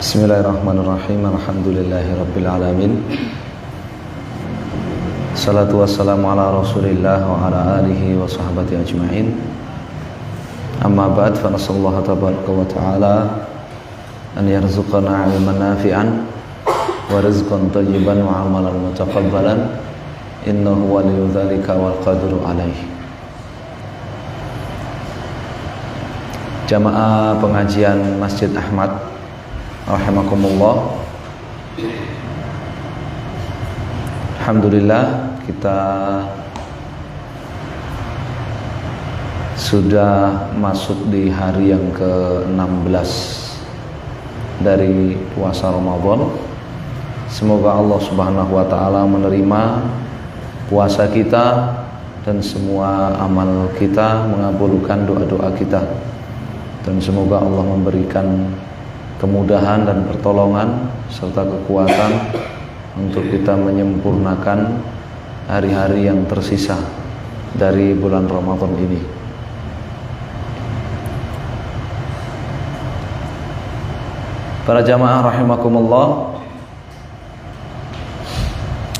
Bismillahirrahmanirrahim. Alhamdulillahirabbil alamin. Salatu wassalamu ala Rasulillah wa ala alihi wa sahbihi ajma'in. Amma ba'd, fa nasallahu tabaraka wa ta'ala an yarzuqana 'ilman nafi'an wa rizqan thayyiban wa 'amalan mutaqabbalan. Innahu waliyyu dzalika wal qadiru 'alaihi. Jamaah pengajian Masjid Ahmad rahimakumullah. Alhamdulillah, kita sudah masuk di hari yang ke-16 dari puasa Ramadan. Semoga Allah Subhanahu wa taala menerima puasa kita dan semua amal kita, mengabulkan doa-doa kita. Dan semoga Allah memberikan kemudahan dan pertolongan serta kekuatan untuk kita menyempurnakan hari-hari yang tersisa dari bulan Ramadan ini. Para jamaah rahimakumullah,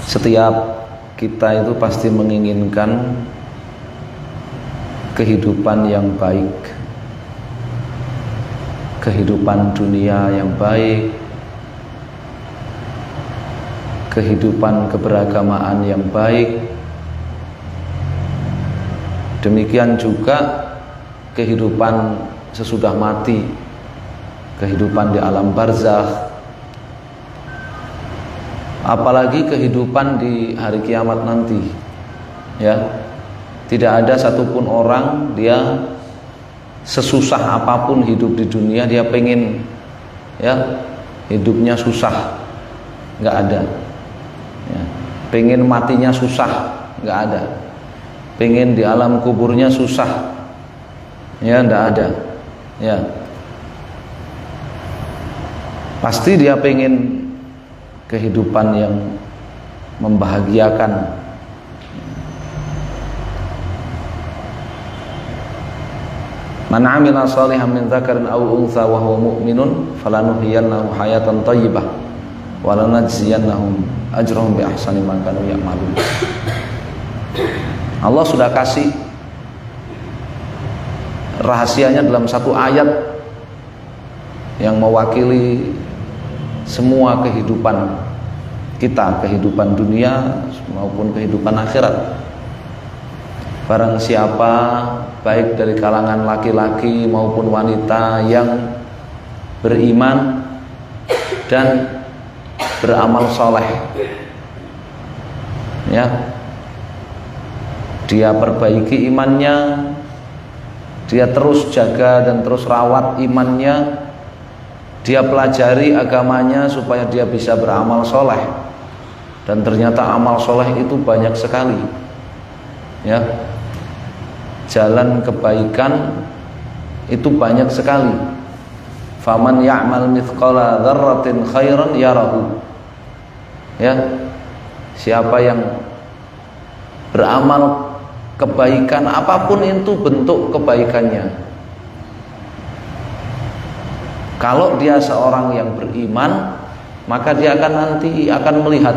setiap kita itu pasti menginginkan kehidupan yang baik, kehidupan dunia yang baik, kehidupan keberagamaan yang baik. Demikian juga kehidupan sesudah mati, kehidupan di alam barzakh, apalagi kehidupan di hari kiamat nanti. Ya, tidak ada satupun orang dia sesusah apapun hidup di dunia dia pengen ya hidupnya susah, nggak ada. Ya, pengen matinya susah, nggak ada. Pengen di alam kuburnya susah, ya nggak ada. Ya, pasti dia pengen kehidupan yang membahagiakan. Man 'amila shalihan min dzakarin aw untha wa huwa mu'minun falanuhyiyannahu hayatan thayyibah wa lanajziyannahum ajrahum bi ahsani ma kanu ya'malun. Allah sudah kasih rahasianya dalam satu ayat yang mewakili semua kehidupan kita, kehidupan dunia maupun kehidupan akhirat. Barang siapa baik dari kalangan laki-laki maupun wanita yang beriman dan beramal soleh, ya, dia perbaiki imannya, dia terus jaga dan terus rawat imannya, dia pelajari agamanya supaya dia bisa beramal soleh. Dan ternyata amal soleh itu banyak sekali, ya, jalan kebaikan itu banyak sekali. Faman ya'mal mithqala dzarratin khairan yarahu. Ya, siapa yang beramal kebaikan apapun itu bentuk kebaikannya, kalau dia seorang yang beriman, maka dia nanti akan melihat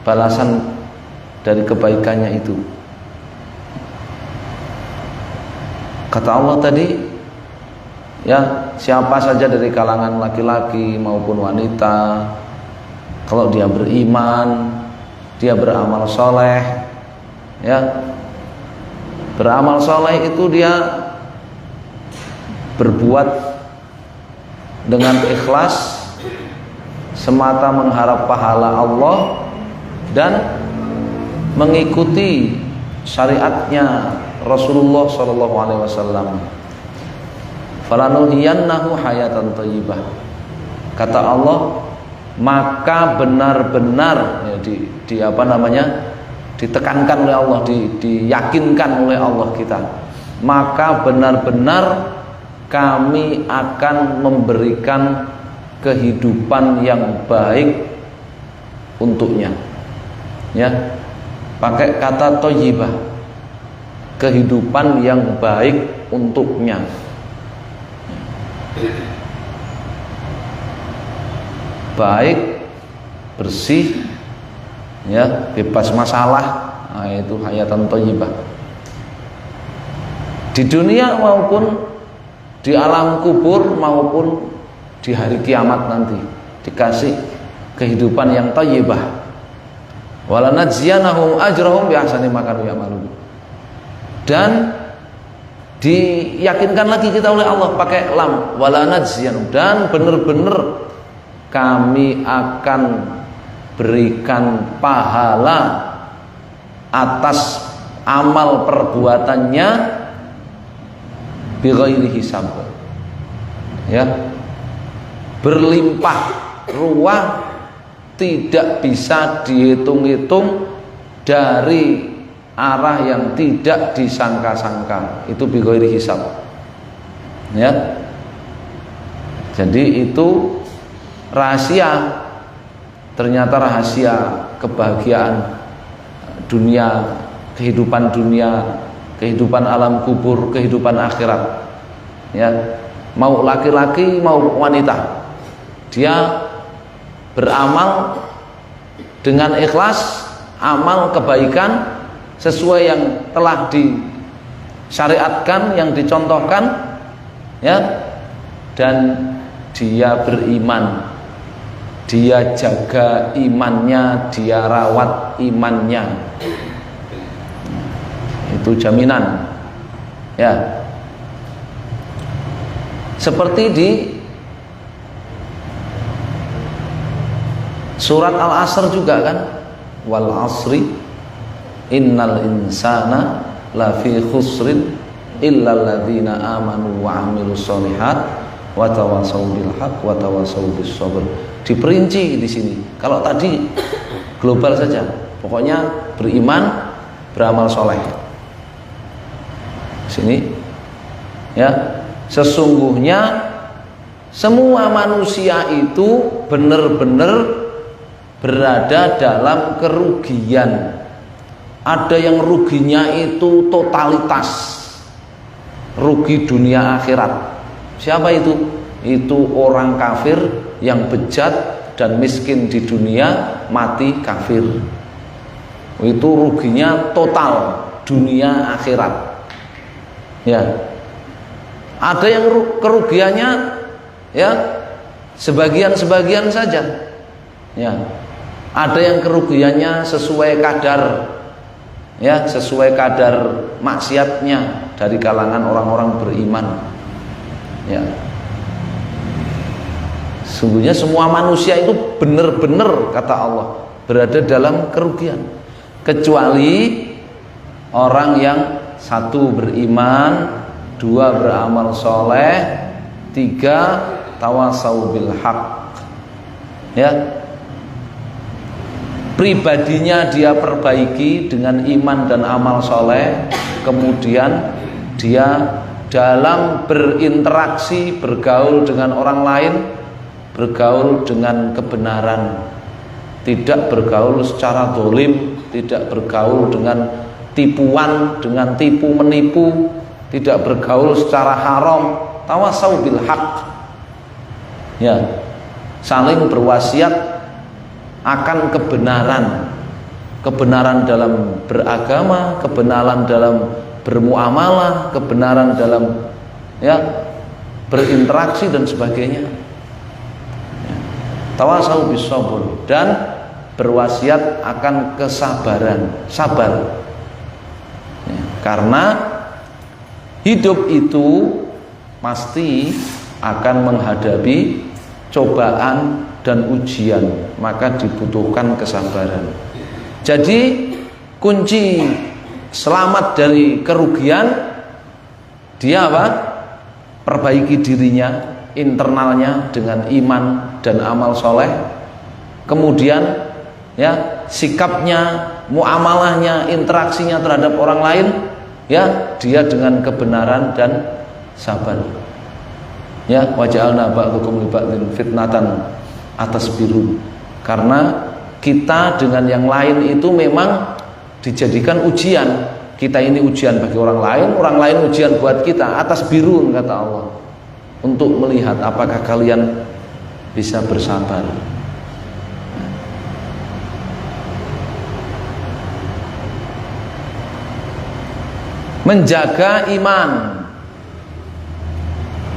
balasan dari kebaikannya itu. Kata Allah tadi, ya, siapa saja dari kalangan laki-laki maupun wanita, kalau dia beriman, dia beramal soleh, ya, beramal soleh itu dia berbuat dengan ikhlas, semata mengharap pahala Allah dan mengikuti syariatnya Rasulullah SAW. Falanuhyiyannahu hayatan thayyibah. Kata Allah, maka benar-benar ya, ditekankan oleh Allah, diyakinkan oleh Allah kita, maka benar-benar kami akan memberikan kehidupan yang baik untuknya. Ya, pakai kata thayyibah, kehidupan yang baik untuknya. baik, bersih, ya, bebas masalah. Nah, itu hayatan thayyibah. Di dunia maupun di alam kubur maupun di hari kiamat nanti dikasih kehidupan yang thayyibah. Walanajziyanahum ajrahum bi ahsani ma kanu ya'malun. Dan diyakinkan lagi kita oleh Allah pakai lam, walanajziyanahum, dan benar-benar kami akan berikan pahala atas amal perbuatannya bighairi hisab, ya, berlimpah ruah, tidak bisa dihitung-hitung dari arah yang tidak disangka-sangka. Itu bighairi hisab, ya. Jadi itu rahasia, ternyata rahasia kebahagiaan dunia, kehidupan dunia, kehidupan alam kubur, kehidupan akhirat, ya. Mau laki-laki mau wanita, dia beramal dengan ikhlas, amal kebaikan sesuai yang telah disyariatkan, yang dicontohkan, ya, dan dia beriman, dia jaga imannya, dia rawat imannya. Itu jaminan, ya. Seperti di surat Al-Asr juga kan, wal asri innal insana lafi khusrin illal ladzina amanu wa amilus sholihat wa tawassaw bil haqq wa tawassaw bis sabr. Diperinci di sini. Kalau tadi global saja, pokoknya beriman, beramal soleh. Sini, ya, sesungguhnya semua manusia itu benar-benar berada dalam kerugian. Ada yang ruginya itu totalitas, rugi dunia akhirat. Siapa itu? Itu orang kafir yang bejat dan miskin di dunia, mati kafir. Itu ruginya total dunia akhirat, ya. Ada yang kerugiannya, ya, sebagian-sebagian saja, ya. Ada yang kerugiannya sesuai kadar, ya, sesuai kadar maksiatnya dari kalangan orang-orang beriman, ya. Sungguhnya semua manusia itu benar-benar, kata Allah, berada dalam kerugian, kecuali orang yang satu beriman, dua beramal soleh, tiga tawasau bil haq, ya. Pribadinya dia perbaiki dengan iman dan amal soleh, kemudian dia dalam berinteraksi, bergaul dengan orang lain, bergaul dengan kebenaran, tidak bergaul secara dolim, tidak bergaul dengan tipuan, dengan tipu menipu, tidak bergaul secara haram, tawasau bil haq, ya, saling berwasiat akan kebenaran, kebenaran dalam beragama, kebenaran dalam bermuamalah, kebenaran dalam, ya, berinteraksi dan sebagainya. Tawasau bis sabr, dan berwasiat akan kesabaran, sabar, ya, karena hidup itu pasti akan menghadapi cobaan dan ujian, maka dibutuhkan kesabaran. Jadi kunci selamat dari kerugian, dia apa? Perbaiki dirinya, internalnya dengan iman dan amal soleh. Kemudian, ya, sikapnya, muamalahnya, interaksinya terhadap orang lain, ya, dia dengan kebenaran dan sabar. Ya, waja'alna ba'dukum li ba'din fitnatan atas biru, karena kita dengan yang lain itu memang dijadikan ujian. Kita ini ujian bagi orang lain ujian buat kita, atas birun, kata Allah, untuk melihat apakah kalian bisa bersabar. menjaga iman,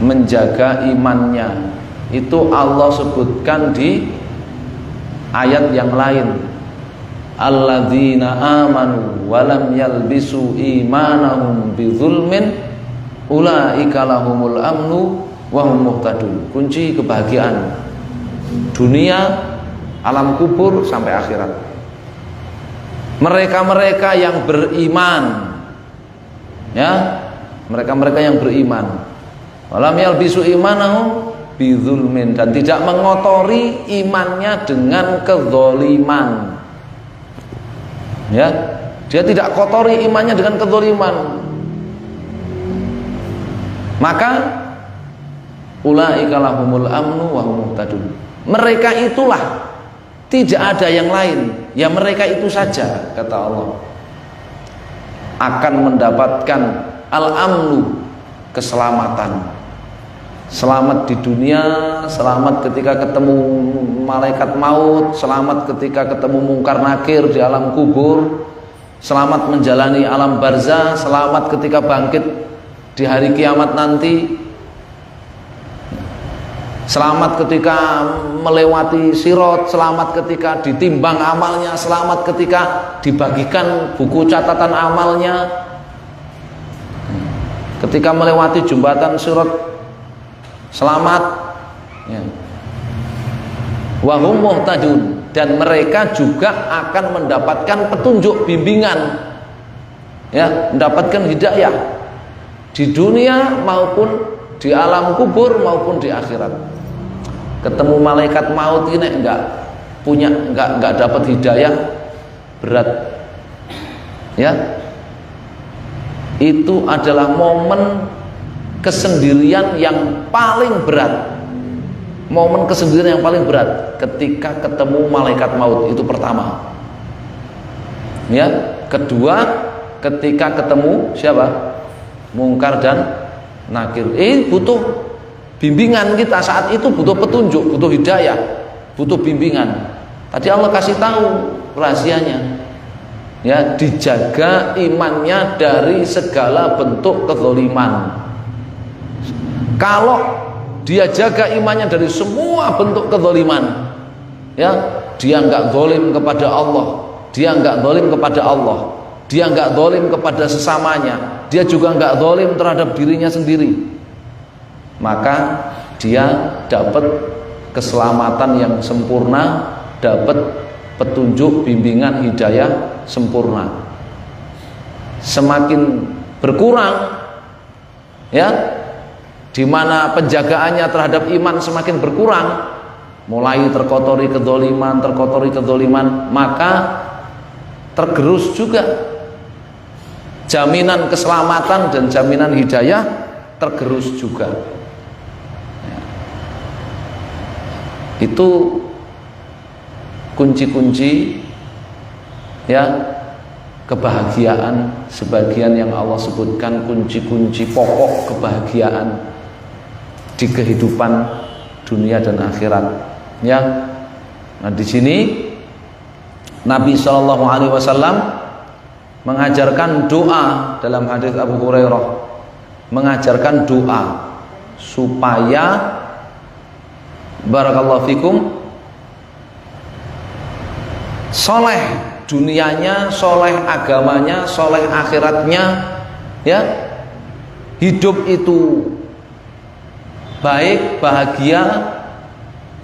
menjaga imannya itu Allah sebutkan di ayat yang lain, alladzina amanu walam yalbisu imanahum bizulmin ulaika lahumul amnu wa hum muhtadun. Kunci kebahagiaan dunia, alam kubur sampai akhirat, mereka-mereka yang beriman, ya, mereka-mereka yang beriman, walam yalbisu imanahum bizulmin, dan tidak mengotori imannya dengan kezaliman. Ya, dia tidak kotori imannya dengan kezaliman. Maka ulaika lahumul amnu wa hum muhtadun. Mereka itulah, tidak ada yang lain, ya mereka itu saja, kata Allah, akan mendapatkan al-amnu, keselamatan. Selamat di dunia, selamat ketika ketemu malaikat maut, selamat ketika ketemu mungkar nakir di alam kubur, selamat menjalani alam barzah, selamat ketika bangkit di hari kiamat nanti, selamat ketika melewati sirat, selamat ketika ditimbang amalnya, selamat ketika dibagikan buku catatan amalnya, ketika melewati jembatan sirat, selamat, ya. Wa hum muhtadun, dan mereka juga akan mendapatkan petunjuk, bimbingan, ya, mendapatkan hidayah di dunia maupun di alam kubur maupun di akhirat. Ketemu malaikat maut ini enggak dapat hidayah, berat, ya. Itu adalah momen kesendirian yang paling berat. Momen kesendirian yang paling berat ketika ketemu malaikat maut, itu pertama. Ya, kedua ketika ketemu siapa? Mungkar dan nakir. Butuh bimbingan kita saat itu, butuh petunjuk, butuh hidayah, butuh bimbingan. Tadi Allah kasih tahu rahasianya. Ya, dijaga imannya dari segala bentuk kezaliman. Kalau dia jaga imannya dari semua bentuk kezaliman, ya, dia enggak zalim kepada Allah, dia enggak zalim kepada Allah, dia enggak zalim kepada sesamanya, dia juga enggak zalim terhadap dirinya sendiri, maka dia dapat keselamatan yang sempurna, dapat petunjuk, bimbingan, hidayah sempurna. Semakin berkurang, ya, di mana penjagaannya terhadap iman semakin berkurang, mulai terkotori kezaliman, maka tergerus juga jaminan keselamatan dan jaminan hidayah, tergerus juga. Itu kunci-kunci, ya, kebahagiaan, sebagian yang Allah sebutkan kunci-kunci pokok kebahagiaan di kehidupan dunia dan akhirat, ya. Nah, di sini Nabi SAW mengajarkan doa dalam hadis Abu Hurairah, mengajarkan doa supaya barakallahu fikum soleh dunianya, soleh agamanya, soleh akhiratnya, ya, hidup itu baik, bahagia,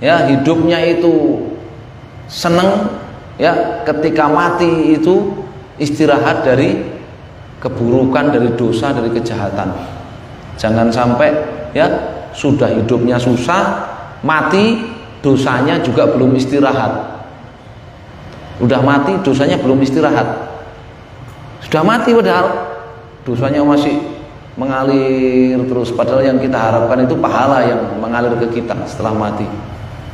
ya, hidupnya itu senang, ya, ketika mati itu istirahat dari keburukan, dari dosa, dari kejahatan. Jangan sampai, ya, sudah hidupnya susah, mati dosanya juga belum istirahat. Udah mati dosanya belum istirahat. Sudah mati padahal dosanya masih mengalir terus, padahal yang kita harapkan itu pahala yang mengalir ke kita setelah mati.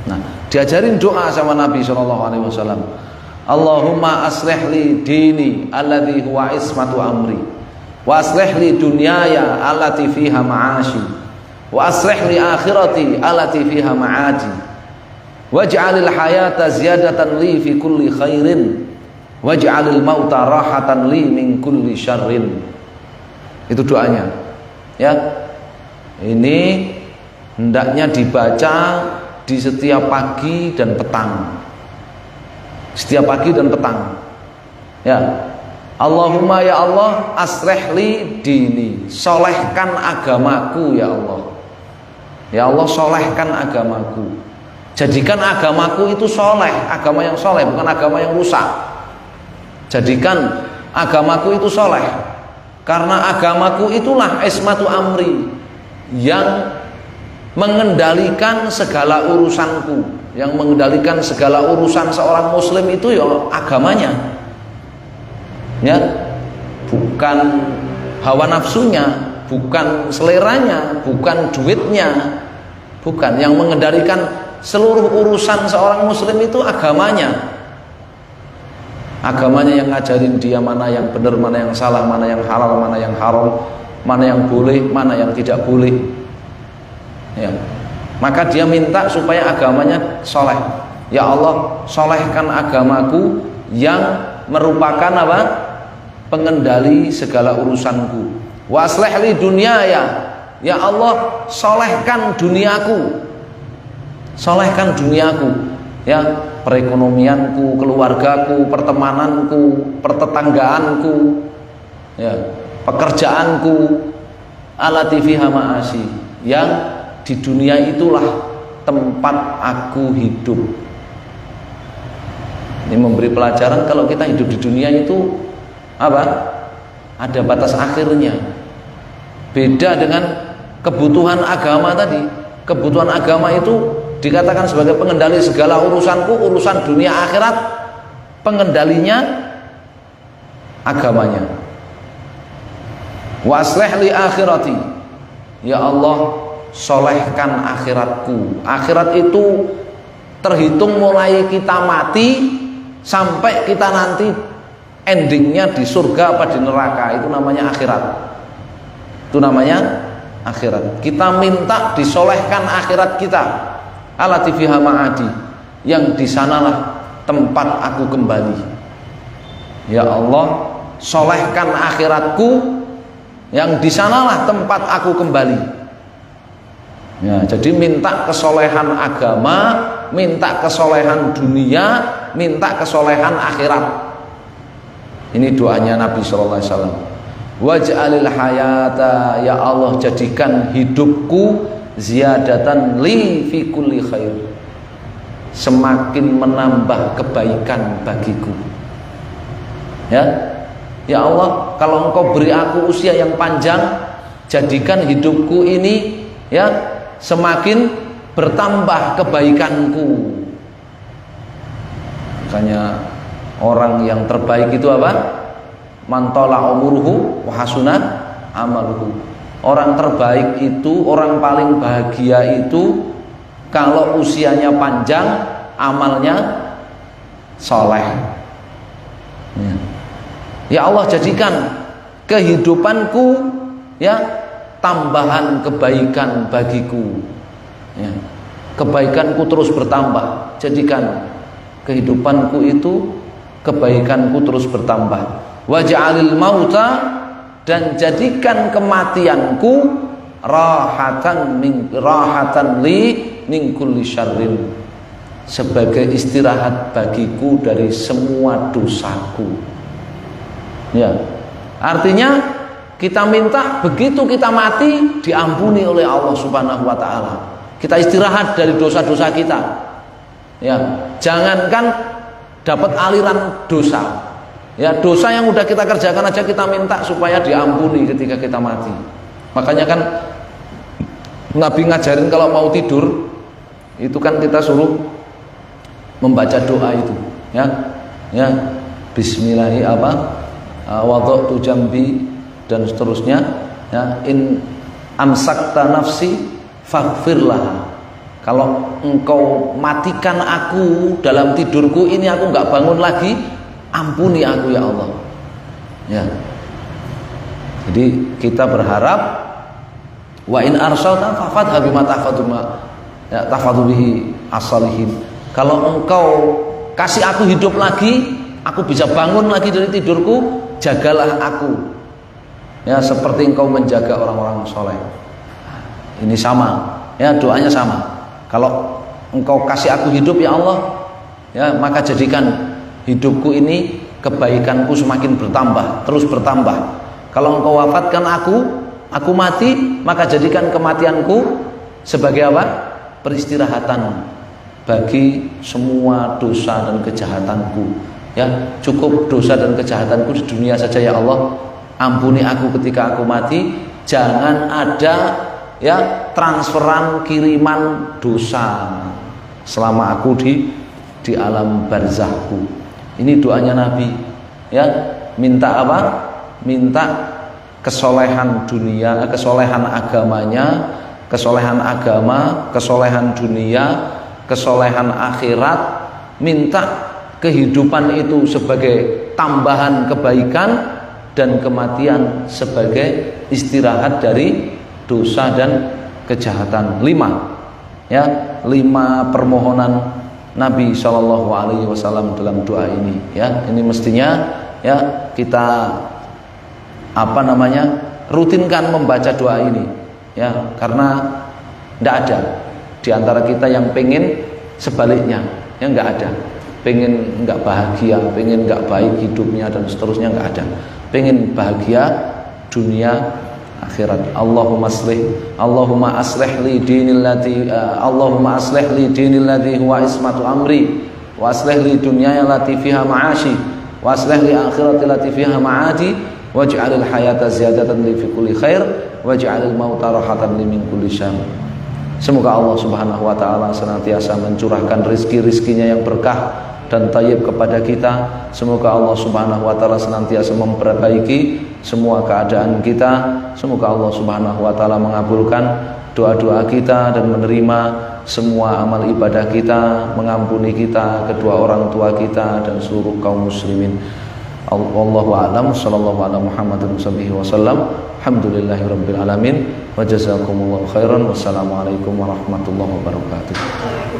Nah, diajarin doa sama Nabi SAW. Allahumma aslih li dini alladhi huwa ismatu amri, wa aslih li dunyaya allati fiha ma'ashi, wa aslih li akhirati allati fiha ma'adi, waj'alil hayata ziyadatan li fi kulli khairin, waj'alil mauta rahatan li min kulli syarrin. Itu doanya. Ya. Ini hendaknya dibaca di setiap pagi dan petang. Setiap pagi dan petang. Ya. Allahumma ya Allah aslihli dini, solehkan agamaku ya Allah. Ya Allah, solehkan agamaku. Jadikan agamaku itu soleh, agama yang soleh, bukan agama yang rusak. Jadikan agamaku itu soleh, karena agamaku itulah ismatu amri, yang mengendalikan segala urusanku, yang mengendalikan segala urusan seorang muslim itu ya agamanya. Ya, bukan hawa nafsunya, bukan seleranya, bukan duitnya, bukan. Yang mengendalikan seluruh urusan seorang muslim itu agamanya. Agamanya yang ngajarin dia mana yang benar, mana yang salah, mana yang halal, mana yang haram, mana yang boleh, mana yang tidak boleh. Ya. Maka dia minta supaya agamanya soleh. Ya Allah, solehkan agamaku yang merupakan apa? Pengendali segala urusanku. Wa aslih li dunyaya, ya Allah, solehkan duniaku. Solehkan duniaku, ya, perekonomianku, keluargaku, pertemananku, pertetanggaanku, ya, pekerjaanku, alati fiha ma'asi, yang di dunia itulah tempat aku hidup. Ini memberi pelajaran kalau kita hidup di dunia itu apa? Ada batas akhirnya. Beda dengan kebutuhan agama tadi. Kebutuhan agama itu dikatakan sebagai pengendali segala urusanku, urusan dunia akhirat, pengendalinya agamanya. Wa aslih li akhirati, ya Allah, solehkan akhiratku. Akhirat itu terhitung mulai kita mati sampai kita nanti endingnya di surga apa di neraka, itu namanya akhirat. Itu namanya akhirat. Kita minta disolehkan akhirat kita, alati fiha ma'adi, yang di sanalah tempat aku kembali. Ya Allah, solehkan akhiratku, yang di sanalah tempat aku kembali. Ya, jadi minta kesolehan agama, minta kesolehan dunia, minta kesolehan akhirat. Ini doanya Nabi sallallahu alaihi wasallam. Waj'alil hayata, ya Allah, jadikan hidupku ziyadatan li fi kulli khair, semakin menambah kebaikan bagiku. Ya. Ya Allah, kalau Engkau beri aku usia yang panjang, jadikan hidupku ini ya semakin bertambah kebaikanku. Makanya orang yang terbaik itu apa? Man tala umruhu wa hasuna amaluhu. Orang terbaik itu, orang paling bahagia itu kalau usianya panjang, amalnya soleh. Ya Allah, jadikan kehidupanku ya tambahan kebaikan bagiku. Ya. Kebaikanku terus bertambah. Jadikan kehidupanku itu kebaikanku terus bertambah. Waj'alil mauta, dan jadikan kematianku rahatan li min kulli syarrin, sebagai istirahat bagiku dari semua dosaku. Ya. Artinya kita minta begitu kita mati diampuni oleh Allah Subhanahu wa taala. Kita istirahat dari dosa-dosa kita. Ya, jangankan dapat aliran dosa. Ya, dosa yang udah kita kerjakan aja kita minta supaya diampuni ketika kita mati. Makanya kan Nabi ngajarin kalau mau tidur itu kan kita suruh membaca doa itu, ya. Ya, bismillahi apa? Wada'tu jambi dan seterusnya, ya. In amsakta nafsi faghfirlah. Kalau engkau matikan aku dalam tidurku ini, aku enggak bangun lagi, ampuni aku ya Allah. Ya. Jadi kita berharap wa in arsalta fafadha bima tahfadhu bihi as-salihin. Kalau engkau kasih aku hidup lagi, aku bisa bangun lagi dari tidurku, jagalah aku ya seperti engkau menjaga orang-orang soleh. Ini sama, ya doanya sama. Kalau engkau kasih aku hidup ya Allah, ya maka jadikan hidupku ini kebaikanku semakin bertambah, terus bertambah. Kalau engkau wafatkan aku mati, maka jadikan kematianku sebagai apa? Peristirahatan bagi semua dosa dan kejahatanku. Ya, cukup dosa dan kejahatanku di dunia saja ya Allah. Ampuni aku ketika aku mati. Jangan ada ya transferan kiriman dosa selama aku di alam barzahku. Ini doanya Nabi. Ya, minta apa? Minta kesolehan dunia, kesolehan agamanya, kesolehan agama, kesolehan dunia, kesolehan akhirat, minta kehidupan itu sebagai tambahan kebaikan dan kematian sebagai istirahat dari dosa dan kejahatan. 5 permohonan Nabi SAW dalam doa ini. Ya, ini mestinya ya kita rutinkan membaca doa ini. Ya, karena tidak ada di antara kita yang pengen sebaliknya, ya nggak ada. Pengen nggak bahagia, pengen nggak baik hidupnya dan seterusnya, nggak ada. Pengen bahagia dunia akhirat. Allahumma aslih li dinil ladzi huwa ismatu amri wa aslih li dunyaya allati fiha ma'ashi wa aslih li akhirati allati fiha ma'adi waj'alil hayata ziyadatan li fi kulli khair waj'alil mauta rahatan li min kulli syarr. Semoga Allah Subhanahu wa taala senantiasa mencurahkan rizki-rizkinya yang berkah dan thayyib kepada kita. Semoga Allah Subhanahu wa taala senantiasa memperbaiki semua keadaan kita. Semoga Allah Subhanahu wa taala mengabulkan doa-doa kita dan menerima semua amal ibadah kita, mengampuni kita, kedua orang tua kita dan seluruh kaum muslimin. Wallahu a'lam, sallallahu ala Muhammadin wasallam. Alhamdulillahirabbil alamin wa jazakumullahu khairan. Wassalamualaikum warahmatullahi wabarakatuh.